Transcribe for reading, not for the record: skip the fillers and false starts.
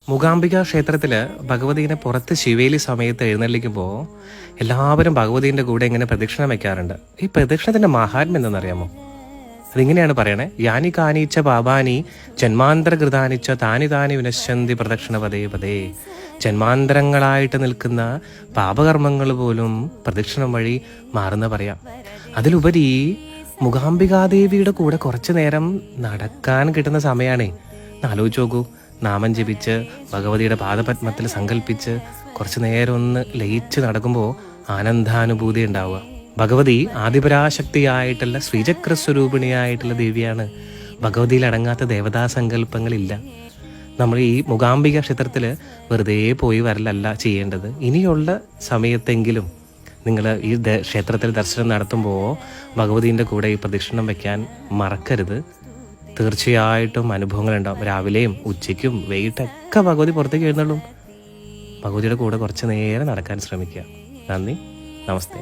മൂകാംബിക ക്ഷേത്രത്തിൽ ഭഗവതീനെ പുറത്ത് ശിവേലി സമയത്ത് എഴുന്നള്ളിക്കുമ്പോൾ എല്ലാവരും ഭഗവതീൻ്റെ കൂടെ ഇങ്ങനെ പ്രദക്ഷിണം വയ്ക്കാറുണ്ട്. ഈ പ്രദക്ഷിണത്തിൻ്റെ മഹാത്മ്യം എന്തെന്നറിയാമോ? അതിങ്ങനെയാണ് പറയണേ: യാനി കാനീച്ച പാപാനി ജന്മാന്തരകൃതാനിച്ച താനി താനി വിനശ്യന്തി പ്രദക്ഷിണ പതേ പതേ. ജന്മാന്തരങ്ങളായിട്ട് നിൽക്കുന്ന പാപകർമ്മങ്ങൾ പോലും പ്രദക്ഷിണം വഴി മാറുന്ന പറയാം. അതിലുപരി മൂകാംബികാദേവിയുടെ കൂടെ കുറച്ചു നേരം നടക്കാൻ കിട്ടുന്ന സമയമാണേ. ആലോചിച്ച് നോക്കൂ, നാമം ജപിച്ച് ഭഗവതിയുടെ പാദപത്മത്തിൽ സങ്കല്പിച്ച് കുറച്ചു നേരം ഒന്ന് ലയിച്ച് നടക്കുമ്പോൾ ആനന്ദാനുഭൂതി ഉണ്ടാവുക. ഭഗവതി ആദിപരാശക്തിയായിട്ടുള്ള ശ്രീചക്രസ്വരൂപിണിയായിട്ടുള്ള ദേവിയാണ്. ഭഗവതിയിൽ അടങ്ങാത്ത ദേവതാ സങ്കല്പങ്ങളില്ല. നമ്മൾ ഈ മൂകാംബിക ക്ഷേത്രത്തിൽ വെറുതെ പോയി വരലല്ല ചെയ്യേണ്ടത്. ഇനിയുള്ള സമയത്തെങ്കിലും നിങ്ങൾ ഈ ക്ഷേത്രത്തിൽ ദർശനം നടത്തുമ്പോൾ ഭഗവതീൻ്റെ കൂടെ ഈ പ്രദക്ഷിണം വയ്ക്കാൻ മറക്കരുത്. തീർച്ചയായിട്ടും അനുഭവങ്ങളുണ്ടാവും. രാവിലെയും ഉച്ചയ്ക്കും വൈകിട്ടൊക്കെ ഭഗവതി പുറത്തേക്ക് എഴുന്നള്ളും. ഭഗവതിയുടെ കൂടെ കുറച്ച് നേരം നടക്കാൻ ശ്രമിക്കുക. നന്ദി, നമസ്തേ.